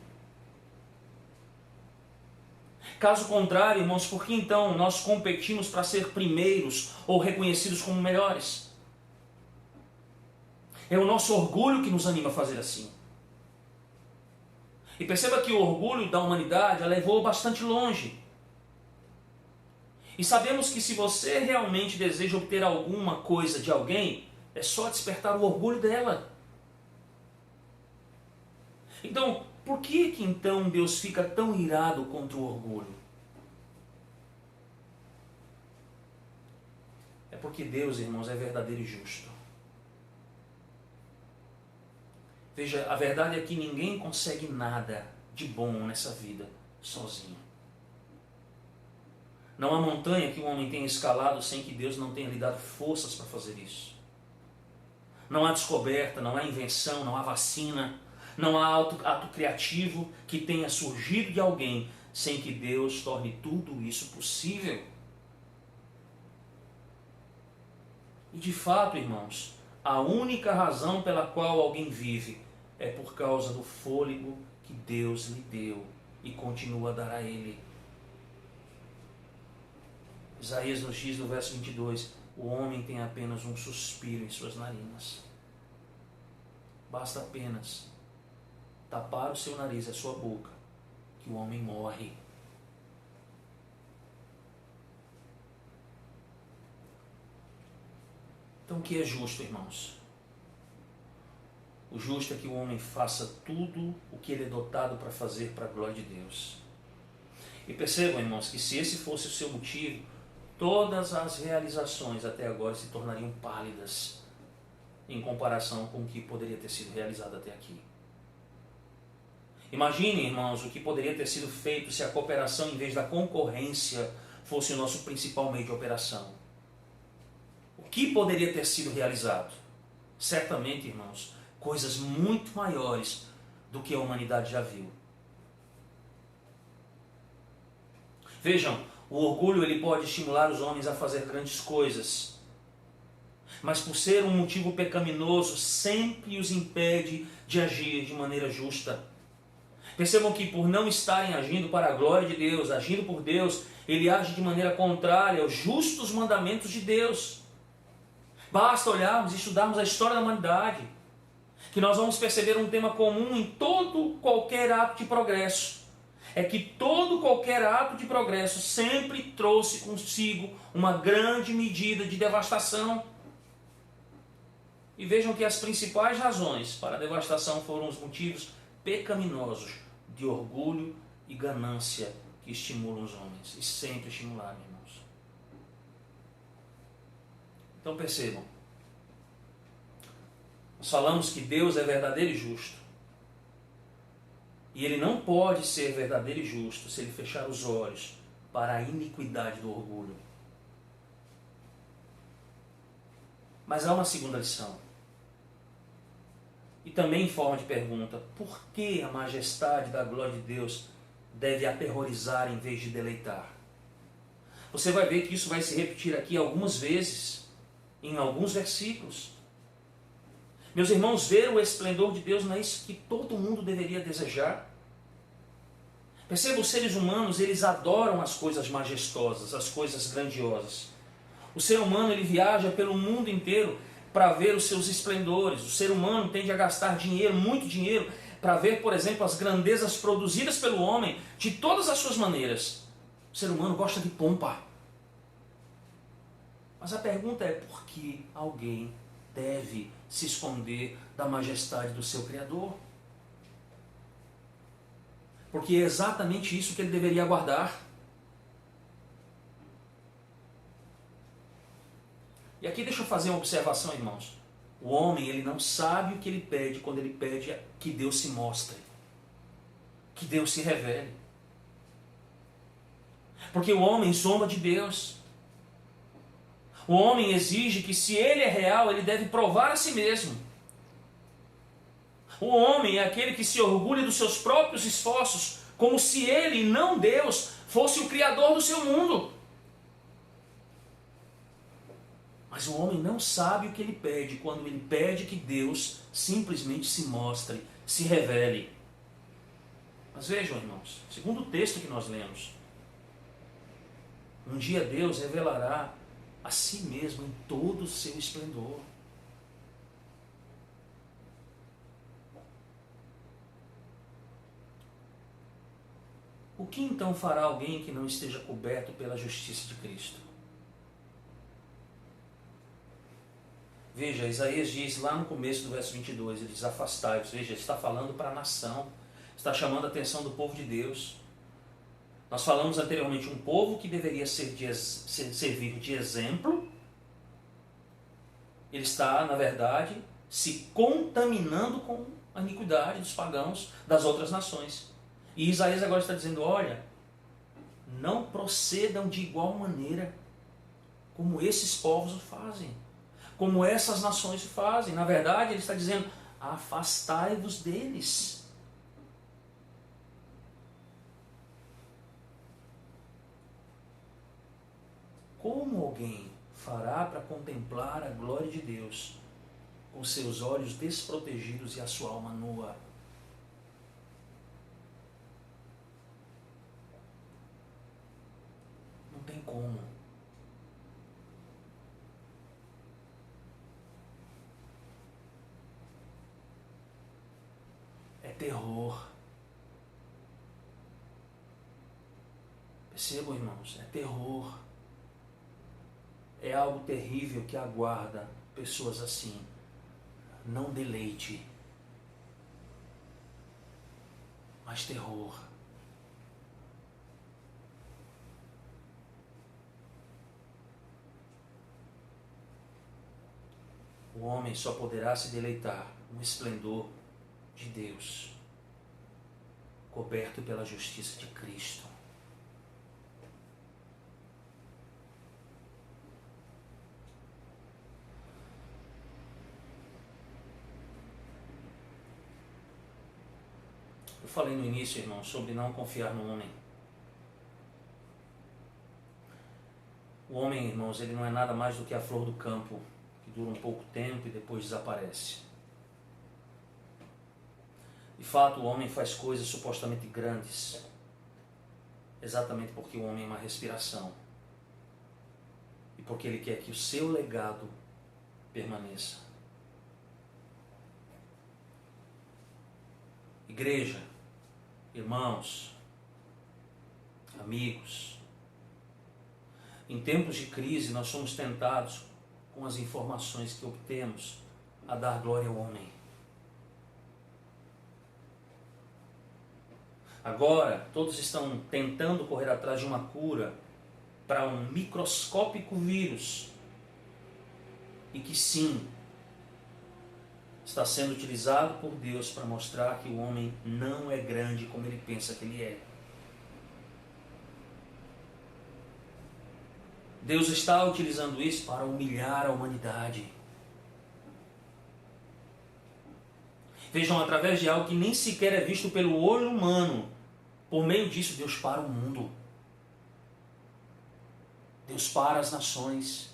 Caso contrário, irmãos, por que então nós competimos para ser primeiros ou reconhecidos como melhores? É o nosso orgulho que nos anima a fazer assim. E perceba que o orgulho da humanidade a levou bastante longe. E sabemos que se você realmente deseja obter alguma coisa de alguém, é só despertar o orgulho dela. Então, por que então Deus fica tão irado contra o orgulho? É porque Deus, irmãos, é verdadeiro e justo. Veja, a verdade é que ninguém consegue nada de bom nessa vida sozinho. Não há montanha que o homem tenha escalado sem que Deus não tenha lhe dado forças para fazer isso. Não há descoberta, não há invenção, não há vacina, não há ato criativo que tenha surgido de alguém sem que Deus torne tudo isso possível. E de fato, irmãos, a única razão pela qual alguém vive é por causa do fôlego que Deus lhe deu e continua a dar a ele. Isaías nos diz no verso 22, o homem tem apenas um suspiro em suas narinas. Basta apenas tapar o seu nariz, a sua boca, que o homem morre. Então o que é justo, irmãos? O justo é que o homem faça tudo o que ele é dotado para fazer para a glória de Deus. E percebam, irmãos, que se esse fosse o seu motivo, todas as realizações até agora se tornariam pálidas em comparação com o que poderia ter sido realizado até aqui. Imagine, irmãos, o que poderia ter sido feito se a cooperação, em vez da concorrência, fosse o nosso principal meio de operação. O que poderia ter sido realizado? Certamente, irmãos, coisas muito maiores do que a humanidade já viu. Vejam, o orgulho ele pode estimular os homens a fazer grandes coisas, mas por ser um motivo pecaminoso, sempre os impede de agir de maneira justa. Percebam que por não estarem agindo para a glória de Deus, agindo por Deus, ele age de maneira contrária aos justos mandamentos de Deus. Basta olharmos e estudarmos a história da humanidade, que nós vamos perceber um tema comum em todo qualquer ato de progresso. É que todo qualquer ato de progresso sempre trouxe consigo uma grande medida de devastação. E vejam que as principais razões para a devastação foram os motivos pecaminosos de orgulho e ganância que estimulam os homens. E sempre estimularam, irmãos. Então percebam. Nós falamos que Deus é verdadeiro e justo. E Ele não pode ser verdadeiro e justo se Ele fechar os olhos para a iniquidade do orgulho. Mas há uma segunda lição. E também em forma de pergunta, por que a majestade da glória de Deus deve aterrorizar em vez de deleitar? Você vai ver que isso vai se repetir aqui algumas vezes, em alguns versículos. Meus irmãos, ver o esplendor de Deus não é isso que todo mundo deveria desejar? Perceba, os seres humanos, eles adoram as coisas majestosas, as coisas grandiosas. O ser humano, ele viaja pelo mundo inteiro para ver os seus esplendores. O ser humano tende a gastar dinheiro, muito dinheiro, para ver, por exemplo, as grandezas produzidas pelo homem de todas as suas maneiras. O ser humano gosta de pompa. Mas a pergunta é, por que alguém deve se esconder da majestade do seu Criador? Porque é exatamente isso que ele deveria aguardar. E aqui deixa eu fazer uma observação, irmãos. O homem, ele não sabe o que ele pede quando ele pede que Deus se mostre, que Deus se revele. Porque o homem zomba de Deus. O homem exige que, se ele é real, ele deve provar a si mesmo. O homem é aquele que se orgulha dos seus próprios esforços, como se ele, não Deus, fosse o Criador do seu mundo. Mas o homem não sabe o que ele pede quando ele pede que Deus simplesmente se mostre, se revele. Mas vejam, irmãos, segundo o texto que nós lemos, um dia Deus revelará a si mesmo em todo o seu esplendor. O que então fará alguém que não esteja coberto pela justiça de Cristo? Veja, Isaías diz lá no começo do verso 22, ele diz, afastai-vos. Veja, ele está falando para a nação, está chamando a atenção do povo de Deus. Nós falamos anteriormente, um povo que deveria servir de exemplo, ele está, na verdade, se contaminando com a iniquidade dos pagãos das outras nações. E Isaías agora está dizendo, olha, não procedam de igual maneira como esses povos o fazem, como essas nações o fazem. Na verdade, ele está dizendo, afastai-vos deles. Como alguém fará para contemplar a glória de Deus com seus olhos desprotegidos e a sua alma nua? Não tem como. É terror. Percebam, irmãos, é terror. É algo terrível que aguarda pessoas assim. Não deleite, mas terror. O homem só poderá se deleitar no esplendor de Deus, coberto pela justiça de Cristo. Eu falei no início, irmão, sobre não confiar no homem. O homem, irmãos, ele não é nada mais do que a flor do campo, que dura um pouco tempo e depois desaparece. De fato, o homem faz coisas supostamente grandes, exatamente porque o homem é uma respiração e porque ele quer que o seu legado permaneça. Igreja, irmãos, amigos, em tempos de crise nós somos tentados, com as informações que obtemos, a dar glória ao homem. Agora, todos estão tentando correr atrás de uma cura para um microscópico vírus e que sim, está sendo utilizado por Deus para mostrar que o homem não é grande como ele pensa que ele é. Deus está utilizando isso para humilhar a humanidade. Vejam, através de algo que nem sequer é visto pelo olho humano, por meio disso Deus para o mundo. Deus para as nações.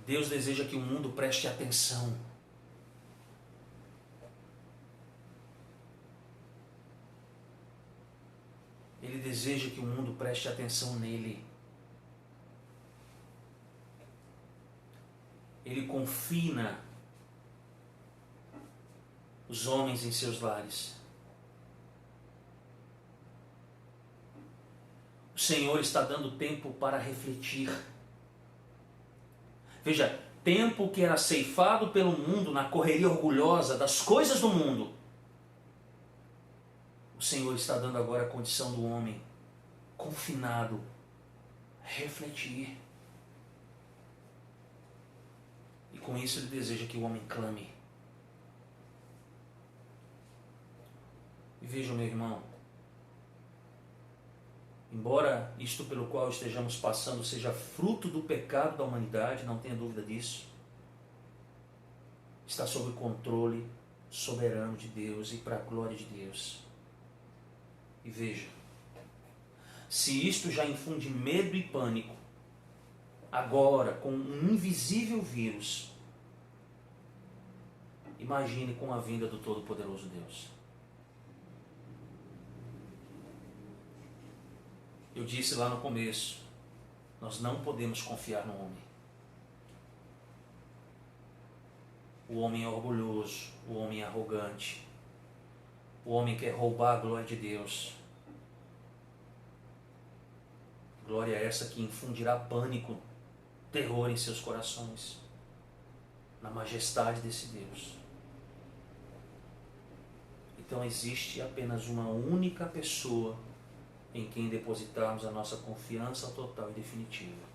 Deus deseja que o mundo preste atenção. Ele deseja que o mundo preste atenção nele. Ele confina os homens em seus lares. O Senhor está dando tempo para refletir. Veja, tempo que era ceifado pelo mundo na correria orgulhosa das coisas do mundo. O Senhor está dando agora a condição do homem confinado refletir. E com isso ele deseja que o homem clame. E veja, meu irmão, embora isto pelo qual estejamos passando seja fruto do pecado da humanidade, não tenha dúvida disso, está sob o controle soberano de Deus e para a glória de Deus. E veja, se isto já infunde medo e pânico, agora com um invisível vírus, imagine com a vinda do Todo-Poderoso Deus. Eu disse lá no começo, nós não podemos confiar no homem. O homem é orgulhoso, o homem é arrogante, o homem quer roubar a glória de Deus. Glória é essa que infundirá pânico, terror em seus corações, na majestade desse Deus. Então existe apenas uma única pessoa em quem depositarmos a nossa confiança total e definitiva.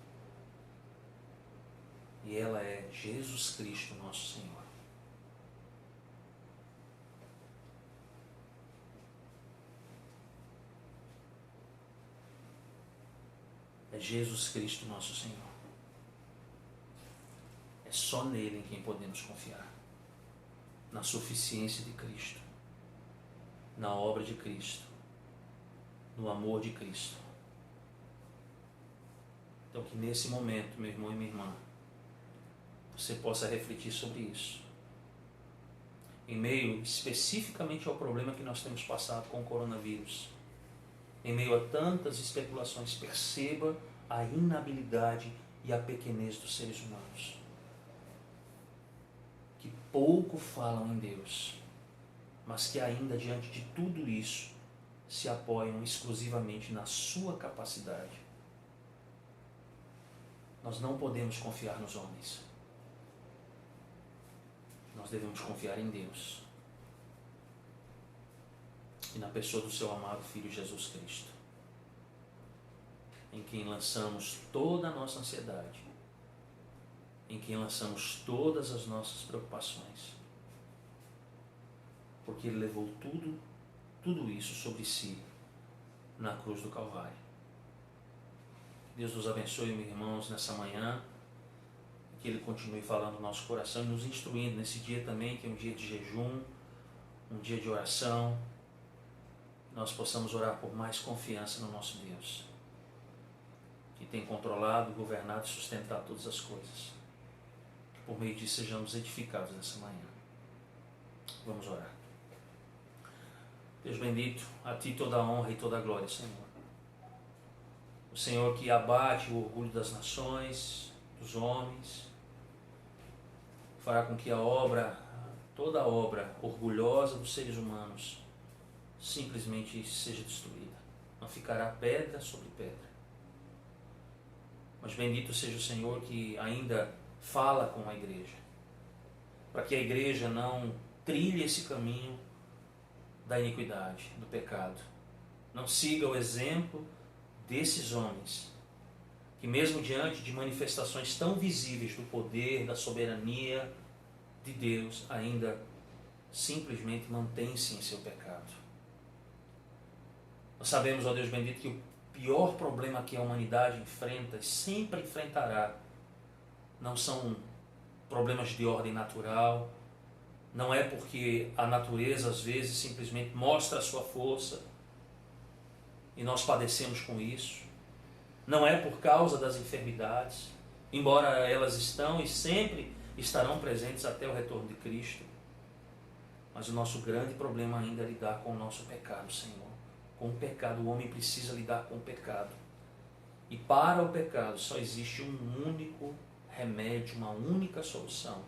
E ela é Jesus Cristo, nosso Senhor. É Jesus Cristo, nosso Senhor. É só nele em quem podemos confiar. Na suficiência de Cristo. Na obra de Cristo. No amor de Cristo. Então que nesse momento, meu irmão e minha irmã, você possa refletir sobre isso. Em meio especificamente ao problema que nós temos passado com o coronavírus. Em meio a tantas especulações, perceba a inabilidade e a pequenez dos seres humanos. Que pouco falam em Deus, mas que ainda diante de tudo isso, se apoiam exclusivamente na sua capacidade. Nós não podemos confiar nos homens. Nós devemos confiar em Deus. E na pessoa do seu amado Filho Jesus Cristo, em quem lançamos toda a nossa ansiedade, em quem lançamos todas as nossas preocupações, porque Ele levou tudo isso sobre si na cruz do Calvário. Deus nos abençoe, meus irmãos, nessa manhã, que Ele continue falando no nosso coração e nos instruindo nesse dia também, que é um dia de jejum, um dia de oração. Nós possamos orar por mais confiança no nosso Deus, que tem controlado, governado e sustentado todas as coisas. por meio disso sejamos edificados nessa manhã. Vamos orar. Deus bendito, a Ti toda a honra e toda a glória, Senhor. O Senhor que abate o orgulho das nações, dos homens, fará com que toda a obra orgulhosa dos seres humanos simplesmente seja destruída. Não ficará pedra sobre pedra. Mas bendito seja o Senhor que ainda fala com a igreja, para que a igreja não trilhe esse caminho da iniquidade, do pecado. Não siga o exemplo desses homens, que mesmo diante de manifestações tão visíveis do poder, da soberania de Deus, ainda simplesmente mantém-se em seu pecado. Nós sabemos, ó Deus bendito, que o pior problema que a humanidade enfrenta, sempre enfrentará, não são problemas de ordem natural, não é porque a natureza às vezes simplesmente mostra a sua força e nós padecemos com isso, não é por causa das enfermidades, embora elas estão e sempre estarão presentes até o retorno de Cristo, mas o nosso grande problema ainda é lidar com o nosso pecado, Senhor. Com o pecado, o homem precisa lidar com o pecado. E para o pecado só existe um único remédio, uma única solução.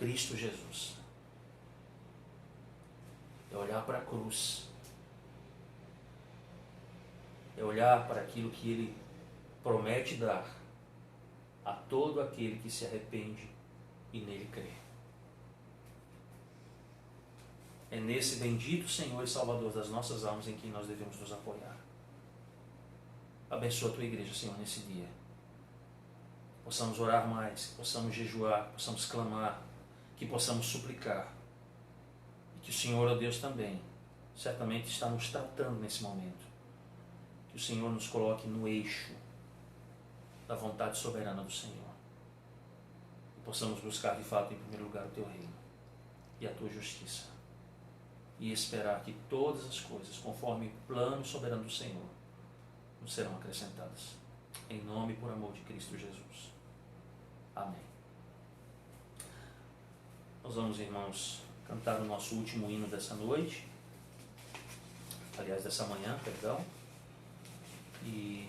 Cristo Jesus. É olhar para a cruz. É olhar para aquilo que Ele promete dar a todo aquele que se arrepende e nele crê. É nesse bendito Senhor e Salvador das nossas almas em quem nós devemos nos apoiar. Abençoa a tua igreja, Senhor, nesse dia. Possamos orar mais, possamos jejuar, possamos clamar, que possamos suplicar. E que o Senhor, ó Deus, também, certamente está nos tratando nesse momento. Que o Senhor nos coloque no eixo da vontade soberana do Senhor. E possamos buscar de fato, em primeiro lugar, o teu reino e a tua justiça. E esperar que todas as coisas, conforme o plano soberano do Senhor, nos serão acrescentadas. Em nome e por amor de Cristo Jesus. Amém. Nós vamos, irmãos, cantar o nosso último hino dessa noite. Aliás, dessa manhã, perdão. E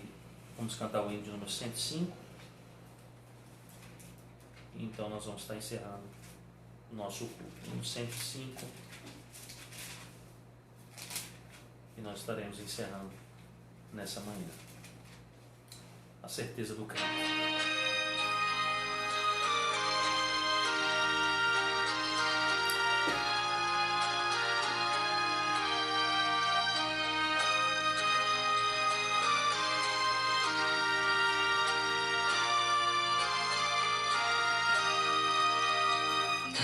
vamos cantar o hino de número 105. Então nós vamos estar encerrando o nosso culto. Hino 105. E nós estaremos encerrando nessa manhã. A certeza do crente.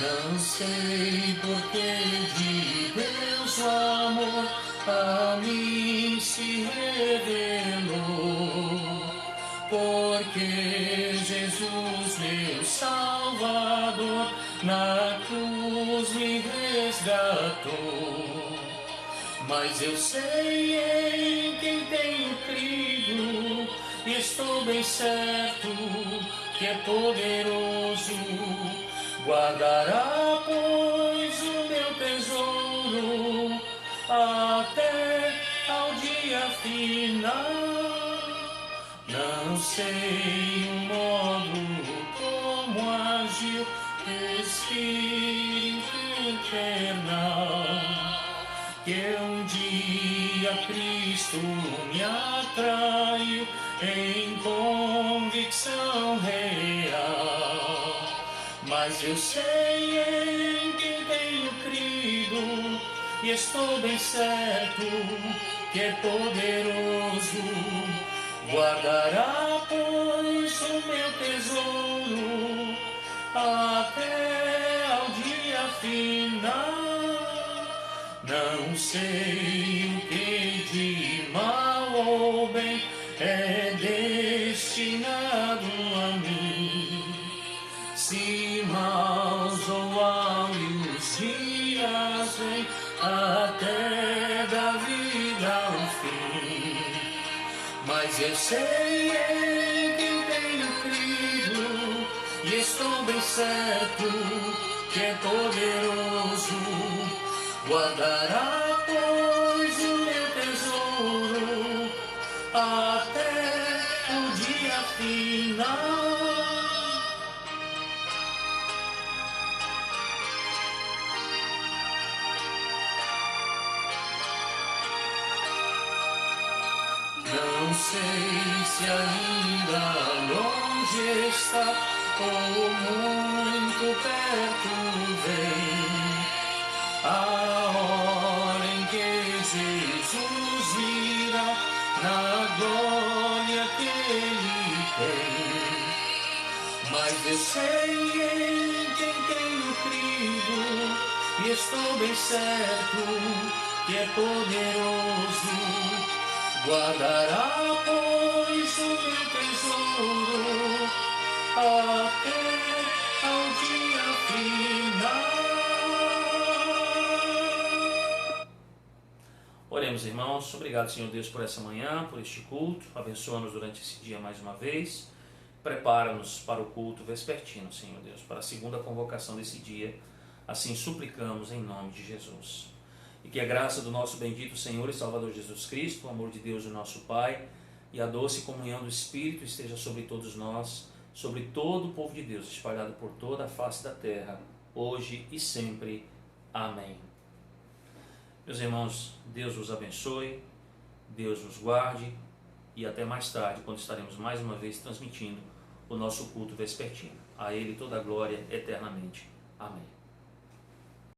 Não sei porque de Deus o amor a mim se revelou, porque Jesus, meu Salvador, na cruz me resgatou. Mas eu sei em quem tenho crido, e estou bem certo que é poderoso. Guardará, pois, o meu tesouro até ao dia final. Não sei o modo como agiu Espírito infernal, que um dia Cristo me atraiu em convicção real. Mas eu sei em quem tenho crido, e estou bem certo que é poderoso. Guardará, pois, o meu tesouro até ao dia final. Não sei o que de mal ou bem é destinado a mim. Se maus ou áureos dias vêm até da vida ao fim, mas eu sei em quem estou bem certo que é poderoso. Guardará, pois, o meu tesouro até o dia final. Não sei se ainda longe está ou muito perto vem a hora em que Jesus virá na glória que Ele tem. Mas eu sei em quem tenho crido e estou bem certo que é poderoso. Guardará, pois, o meu tesouro até ao dia final. Oremos, irmãos. Obrigado, Senhor Deus, por essa manhã, por este culto. Abençoa-nos durante esse dia mais uma vez. Prepara-nos para o culto vespertino, Senhor Deus, para a segunda convocação desse dia. Assim suplicamos em nome de Jesus. E que a graça do nosso bendito Senhor e Salvador Jesus Cristo, o amor de Deus, o nosso Pai, e a doce comunhão do Espírito esteja sobre todos nós, sobre todo o povo de Deus, espalhado por toda a face da terra, hoje e sempre. Amém. Meus irmãos, Deus vos abençoe, Deus vos guarde, e até mais tarde, quando estaremos mais uma vez transmitindo o nosso culto vespertino. A Ele toda a glória eternamente. Amém.